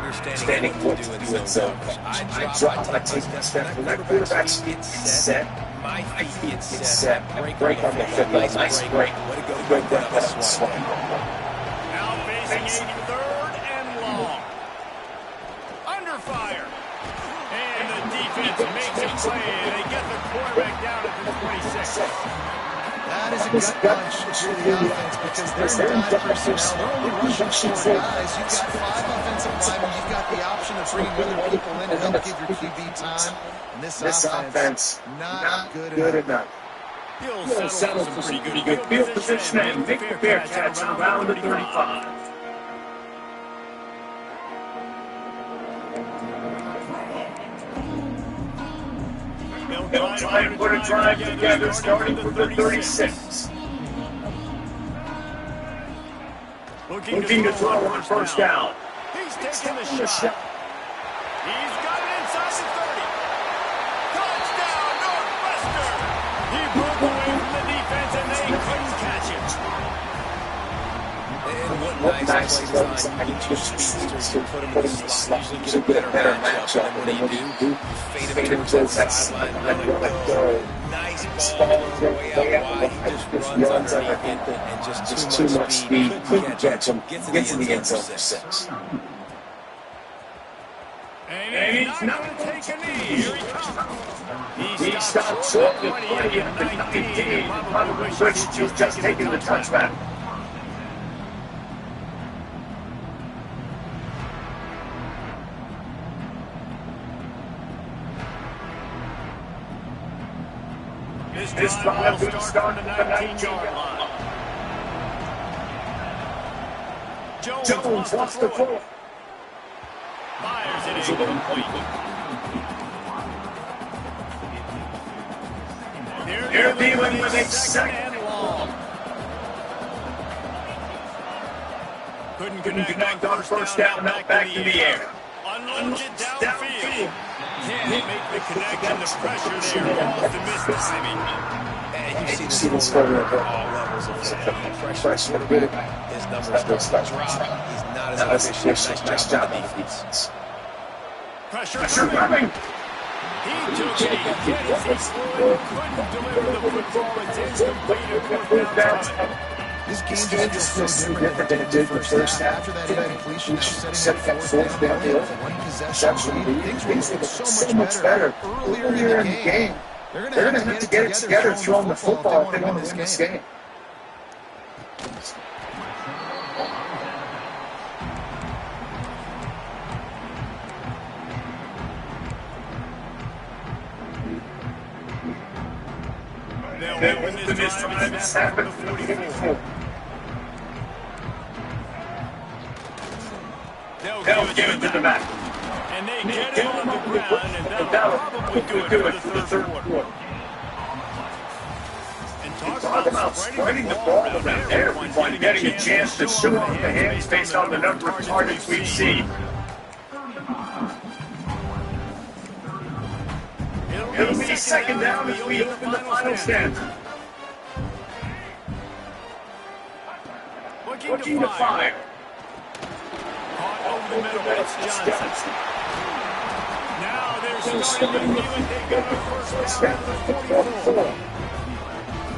understanding what to do in zone. I drop, I take that step, when that quarterback's set, My feet get set, break on the 50, nice break, break that up. Now facing a 3rd and long. Under fire. And the defense makes a play, and they get the quarterback down at the 26. That is a gut punch for the offense because they're in dime personnel. They're only rushing 4 guys. You've got 5 offensive linemen. You've got the option of bringing other people in to help give your QB time. And this offense, not good enough. He'll settle for some pretty good field position and make the Bearcats around the 35. They'll try and put a drive together starting from the 36. Looking to throw on 1st down. He's taking the shot. He's got it inside the 30. Touchdown, Northwestern! He broke away from the defense and they couldn't catch him. And what nice play design. You get your speedsters, you put him in the slot, usually get a better matchup. And what do? You fade him towards that sideline, let go. Nice ball, way out wide. He just runs underneath it, and just too much speed. Couldn't catch him. Gets in the end zone for 6. And he's not going to take a knee. Here he comes. He stopped short with 20 at the 19. Probably wished he was just taking the touchback. This drive will start at the 19-yard line. Jones wants the ball. Fires it incomplete. They're dealing with a 2nd and long. Couldn't Connect on 1st down, now back to the air. Unloads it downfield. Can't make the connection. The pressure there caused the miss timing. And you see this at all levels of football. Pressure quarterback. His numbers start to drop. He's not as efficient. Nice job on defense. Pressure coming. He took it. He hit his exploit. Couldn't deliver the football. It's incomplete. 4th down. This game just feels so different than it did the first half. After that incompletion, now setting that 4th down field, 1 possession lead, things look so much better earlier in the game. They're going to have to get it together throwing the football if they want to win this game. They'll win this drive and snap from the 44. They'll give it to the back. And they get him on the ground, and that'll probably do it for the 3rd quarter. And talk about spreading the ball around everyone, getting a chance to show off the hands based on the number of targets we see. It'll be 2nd down as we open the final stanza. Looking to fire. Caught over the middle, it's Johnson. Now they're starting to feel it. They got a 1st down at the 44.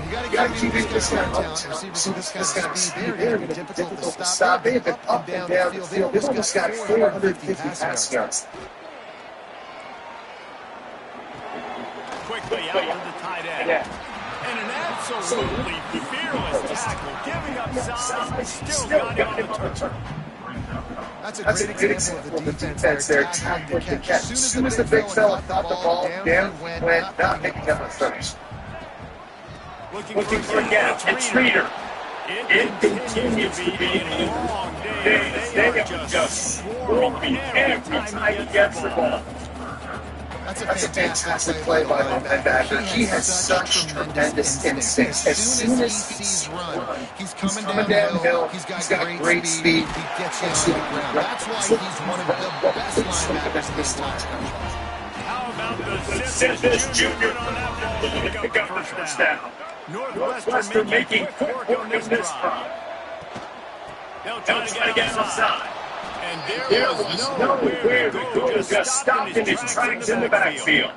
You got to keep this guy talent. Receivers with this kind of speed, they're going to be difficult to stop. They've been up and down the field. They've almost got 450 pass yards. Quickly out to the tight end. And an absolutely fearless tackle, giving up size, still got him on the turn. That's a great example of the defense there tackling the catch. As soon as the big fella thought the ball down, went not picking up a first. Looking for a gap. It's Reader. It continues to be a long day. They are just swarming every time he gets the ball. That's a fantastic play by the linebacker. He has such tremendous instincts. As soon as he sees run, he's coming downhill. He's got great speed. He gets you on the ground. That's why he's one of the best linebackers in this entire country. How about the Simmons Jr. on that ball to pick up the 1st down? Northwestern making quick work on this drive. They'll try to get outside. And there was nowhere to go, just stopped in his tracks in the backfield.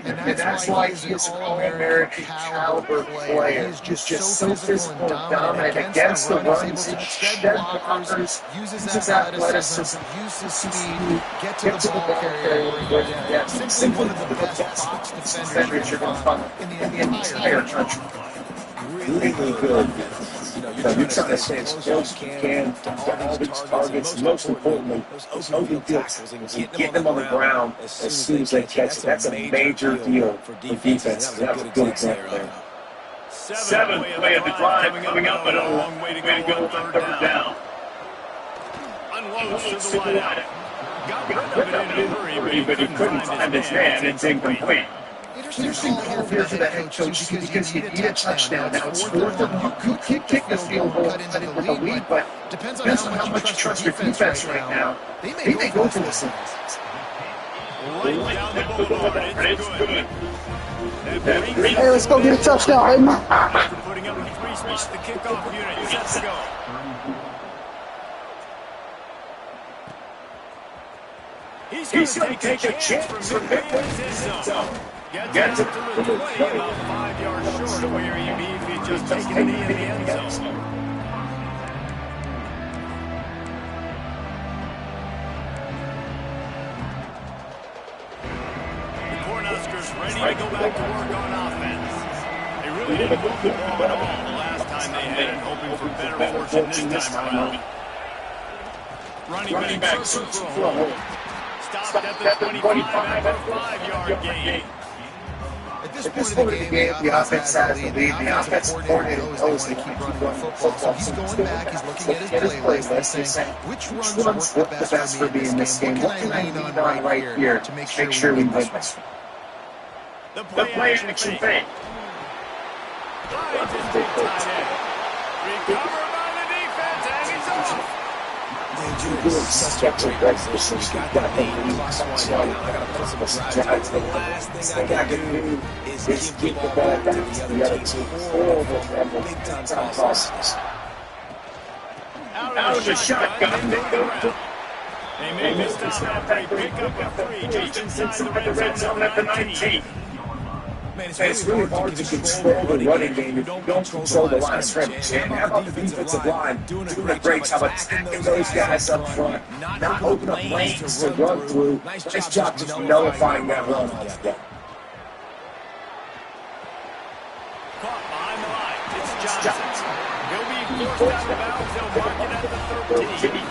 And that's why he is an All-American caliber player. He's just so physical and dominant against the run. He's able to shed blockers, uses athleticism, uses speed, get to the ball carrier where he gets. Simply one of the best box defenders you're going to find in the entire country. Really good. You're trying to stay as close as you can to all these targets. Most importantly, those open tackles and getting them on the ground as soon as they catch it. That's a major deal for defense. That was a good example there. 7th play of the drive coming up, but a long way to go on third down. Unloads to the lineup. Got rid of it in a hurry, But he couldn't find his man. It's incomplete. Interesting call here for the head coach because you need a touchdown. Now it's 4th and you could kick the field goal cut into the lead, but depends on how much you trust your defense right now. They may go for this. right down the boulevard. It's good. Hey, let's go get a touchdown. After putting up a 3-spot, the kickoff unit set to go. He's going to take a chance from midway in his zone. Gets it to the play about 5 yards short of where he'd be if he'd just taken a knee in the end zone. The Cornhuskers ready to go back to work on offense. They really didn't move the ball at all the last time they had it, hoping for better fortune this time around. Running back searching for a hole. Stopped at the 25 after a 5-yard gain. At this point of the game, the offense has the lead. The offense coordinator knows they keep running the football. So he's going back, he's looking at his play list and saying, which runs work the best for me in this game? What can I lean on right here to make sure we win this? The play action fake. Hides his big tight end. Recovered by the defense, and he's off. Good such a great position. Got that lead. I got to put some drives. The last thing I can do is give the ball back to the other team. Horrible, big time crosses. Out of the shotgun. They make a stop after they pick up a 3 just inside the red zone at the 19. Man, it's really hard to control the running game if you don't control the line of scrimmage. And how about the defensive line doing a great job attacking those guys up front, not opening up lanes to run through. Nice job just nullifying that run altogether. Caught behind the line. It's Johnson. He'll be forced out of bounds. They'll mark it at the 13.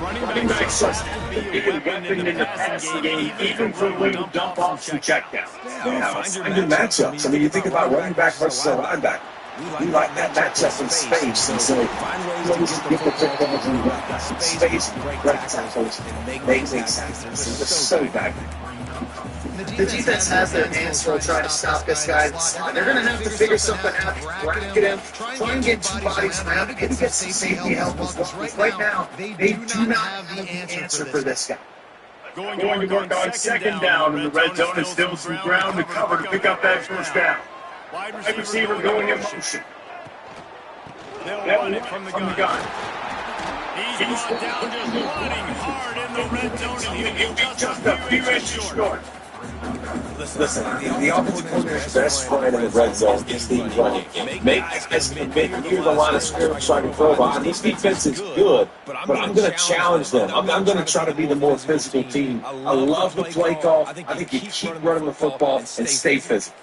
Running back starts to be a weapon in the passing game, even for little dump-offs and checkdowns. Yeah, find good matchups. I mean, you think about running back versus a linebacker. We like that matchup in space, and so just get the technology in space, great tackles, amazing tackles. It's so bad. The defense has their hands full trying to stop this guy inside. They're going to have to figure something out. Bracket him, try and get 2 bodies around, maybe get some safety help as well. Because right now, they do not have the answer for this guy. Going to work on second down, and the red zone is still some ground to cover to pick up that first down. Wide receiver going in motion. They'll run it from the gun. He's brought down just running hard in the red zone, and he'll be just a few inches short. Listen, the offensive coordinator's best friend in the red zone is the running game. Make near the line of scrimmage trying to throw behind. This defense is good, but I'm going to challenge them. I'm going to try to be the more physical team. I love the play call. I think you keep running the football and stay physical.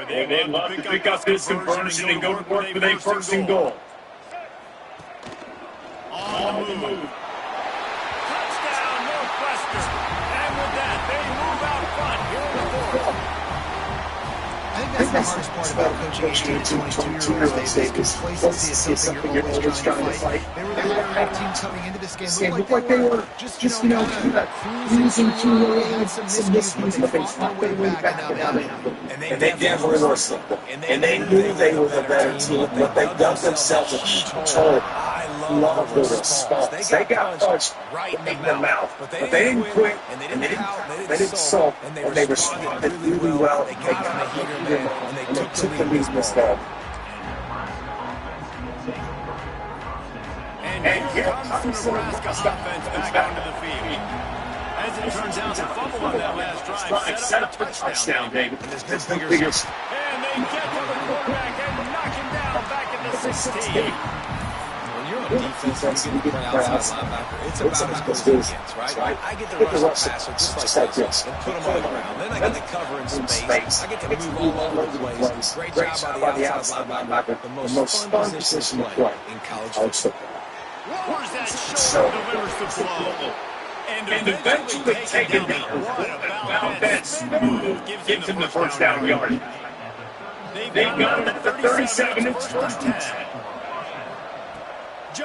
They love to pick up this conversion and go to work with a 1st and goal. On the move. Touchdown, Northwestern. And with that, they move out front here in the 4th. I think that's the hardest part about coaching 22-year-olds. They complacency is something you're always trying to fight. They were the higher-ranked team coming into this game. Looked like they were just cruising through. They had some miscues, but they fought their way back down. And they definitely were simple. And they knew they were the better team, but they dug themselves a control. I love their response. They got punched right in the mouth, but they didn't quit, and they didn't sulk, and they responded really well. They got heated and they took the business there. And here comes the Nebraska offense back onto the field. As it turns out, the fumble on that last drive set up a touchdown, David. And they get to the quarterback and knock him down back at the 16. When you're on defense, you get to play outside linebacker. It's about as good as it gets, right? I get to rush the passer just like this and put him on the ground. Then I get to cover in space. I get to move all over the place. Great job by the outside linebacker. The most fun position to play in college football. Lowers that shoulder, delivers the blow. And eventually taken down. About that smooth gives him the first down yard. They've got him at the 37. It's first and 10.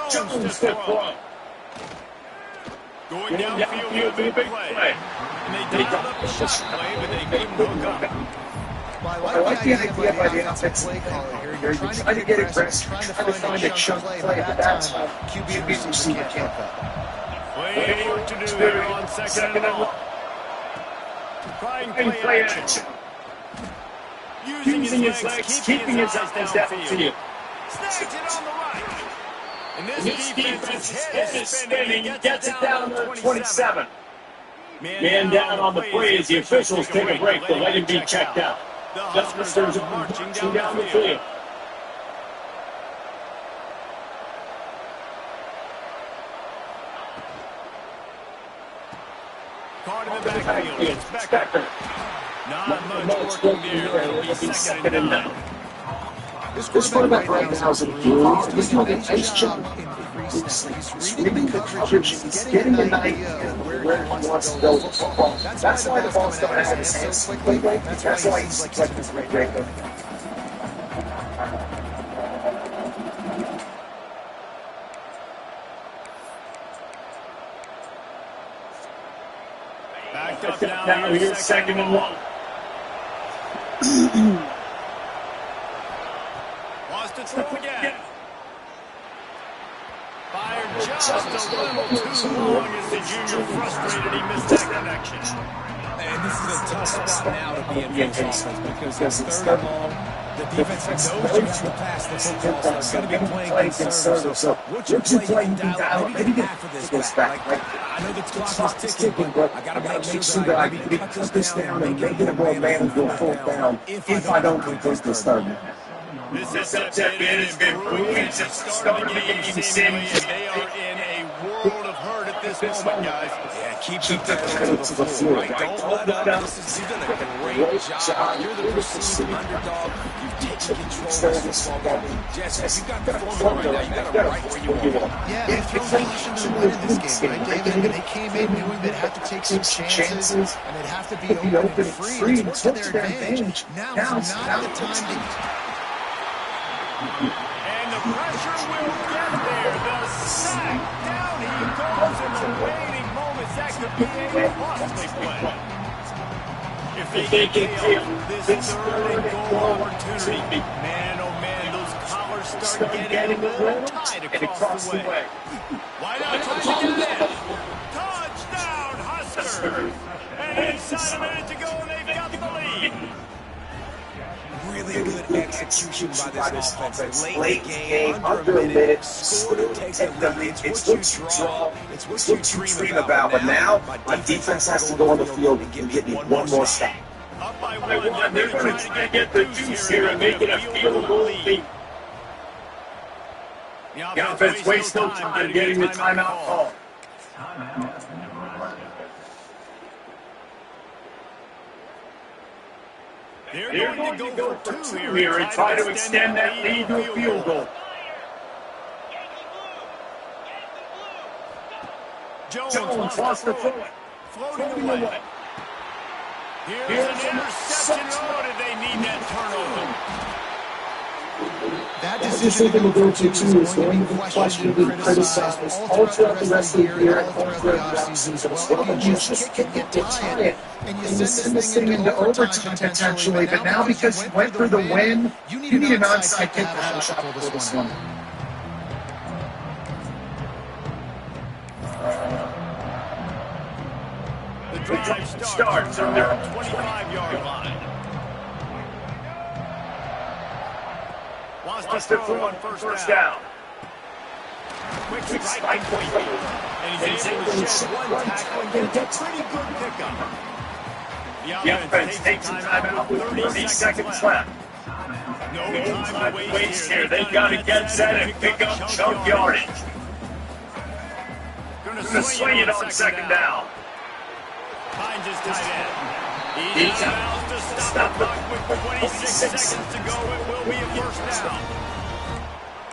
Jones to throw. Going downfield with a big play. And they dialed up the shot play, but they couldn't hook up. I like the idea by the offensive play caller here. You're trying to get aggressive, trying to find a chunk play at that time. QB receiver can't cut. Plenty work to do here on second and long. Trying play action. Using his legs, keeping his eyes downfield. Snags it on the right. And this defense's head is spinning. He gets it down to the 27. Man down on the play as the officials take a break to let him be checked out. The Huskers are marching down the field. Caught in the backfield. It's Becker. Not much working there. It'll be second and 9. This quarterback right now is a good. He's doing a nice job. He's really good coverage. He's getting an idea of where he wants to go with the football. That's why the ball's coming out of his hands quickly. That's why he's like this great. Backed up now here, second and 1. Wants to throw again. Fired just a little too long as the junior frustrated. He missed that connection. And this is a tough spot now to be in this offense because it's third and long. The defense knows you have to pass the football, so it's going to be playing conservative. So what you're playing, dial out, maybe get half of this back. I know the clock is ticking, but I got to make sure that I can cut this down and make it a more manageable fourth down if I don't complete this third down. This upset bid has been brewing since the start of the game, seemingly, and they are in a world of hurt at this moment, guys. Yeah, keep the pedal to the floor, right? Don't let up. You've done a great job. You're the perceived underdog. You've taken control of this football game. Jesse, you've got the formula right now. You've got them right where you want. Yeah, they've thrown caution to the wind in this game, right, David? And they came in knowing they'd have to take some chances, and they'd have to be open and free. It's worked to their advantage. Now is not the time to... And the pressure will get there. The sack. Down he goes in the waning moments. That could be a costly play. If they can kill this third and goal opportunity, man, oh man, those collars start getting a little tight across the way. Why not try to get in? Touchdown, Huskers. And inside a minute to go, and they've got the lead. Really good execution by this offense. Late game, under a minute, scored and takes the lead. It's what you draw. It's what you dream about. But now, my defense has to go on the field and get me one more stop. Up by one, They're going to try to get the juice here and make it a field goal lead. The offense wastes no time getting the timeout call. They're going to go for two here and try to extend that lead to a field goal. Jones wants to throw it. Floating away. Here's an interception. Oh, did they need that turnover? That decision to go to two is going to be questioned and criticized all throughout the rest of the year and all throughout the offseason as well. You just kick it to tie it, and you send this thing into overtime potentially, but now because you went for the win, you need an onside kick to have a shot for this one. The drive starts on their 25-yard line. Wants to throw on first down. quick strike complete. And he's able to shed one tackle and get a pretty good pickup. The offense takes a timeout with 30 seconds left. No time to waste here. They've got to get set and pick up chunk yardage. Gonna swing it on second down. Finds his tight end. He's out to stop the clock with 26 seconds to go. It will be a first down.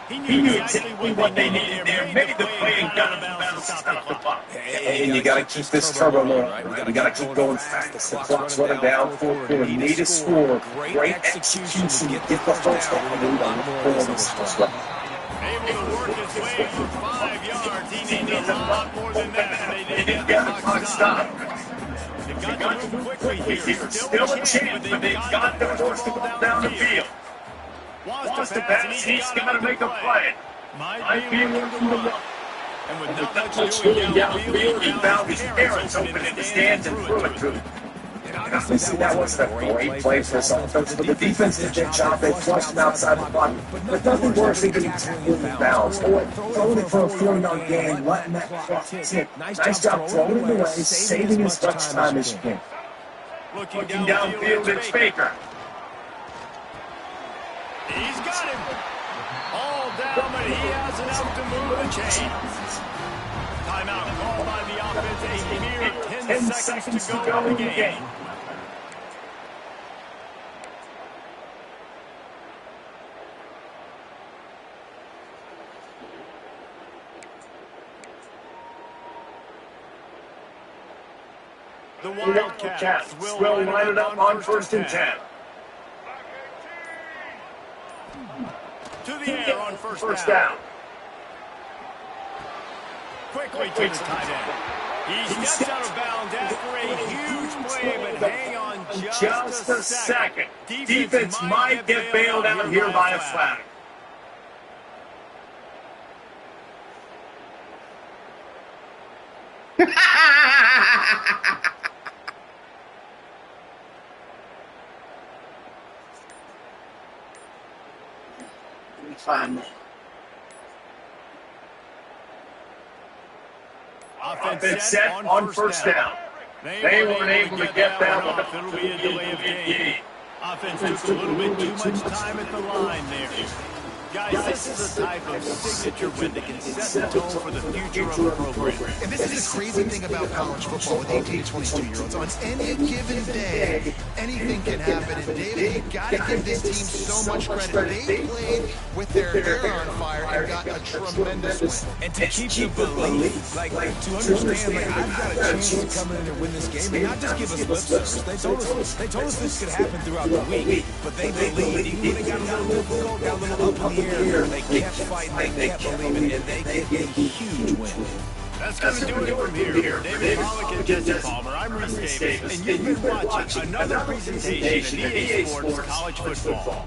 He knew exactly what they needed there. Made the play and got him out to stop the clock. And you got to keep this turbo low. We got to keep going fast. The clock's running down. Fourth quarter. Need to score. Great execution to get the first down. Able to work his way for 5 yards. He needs a lot more than that. And they didn't get the clock stopped. They got to move quickly here. Still a chance, but they've got to force the ball down the field. Wants to pass, he's got to make a play. Might be able to run. And with not much doing downfield, he found his parents open in the stands and threw it to him. Obviously, that wasn't a great play for this offense, but the defense did their job. They flushed him outside the pocket. But nothing worse than getting tackled in bounds. Or throwing it for a 4-yard gain, letting that clock tick. Nice job throwing it away, saving as much time as you can. Looking downfield, it's Baker. He's got him. All down, but he has enough to move the chains. Timeout called by the offense. A mere 10 seconds to go in the game. The Wildcats will line it up on 1st and 10. To the air on first down. Quickly to the tight end. He steps out of bounds after a huge play, but hang on just a second. Defense might get bailed out here by a flag. Fine. Offense set on first down. They weren't able to get that one. It'll be a delay of game. Offense took a little bit too much time at the line there. Guys, this is the type of signature win that can set the tone for the future of the program. And this is the crazy thing about college football with 18 to 22-year-olds. On any given day, anything can happen. And David, you got to give this team so much credit. They played with their hair on fire and got a tremendous win. And to keep the belief, like to understand, like I've got a chance to come in and win this game, and not just give us lip service. They told us this could happen throughout the week, but they believed. Even when it got a little difficult, got a little up in the air, they kept fighting, they kept believing, and they get a huge win. That's going to do it from here. David Pollock and Jesse Palmer. I'm Reese Davis, and you've been watching another presentation of EA Sports College Football.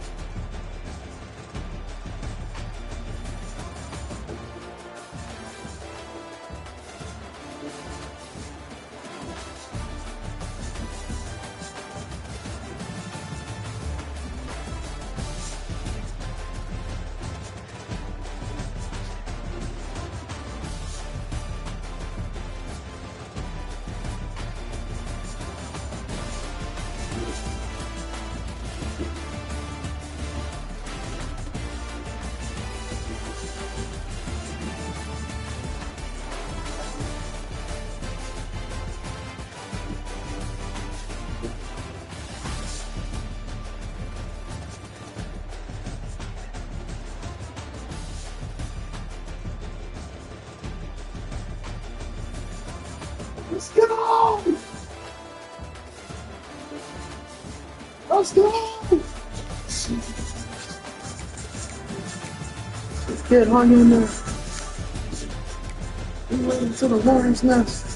Let's go! Let's go! This kid hung in there. He went into the hornet's nest.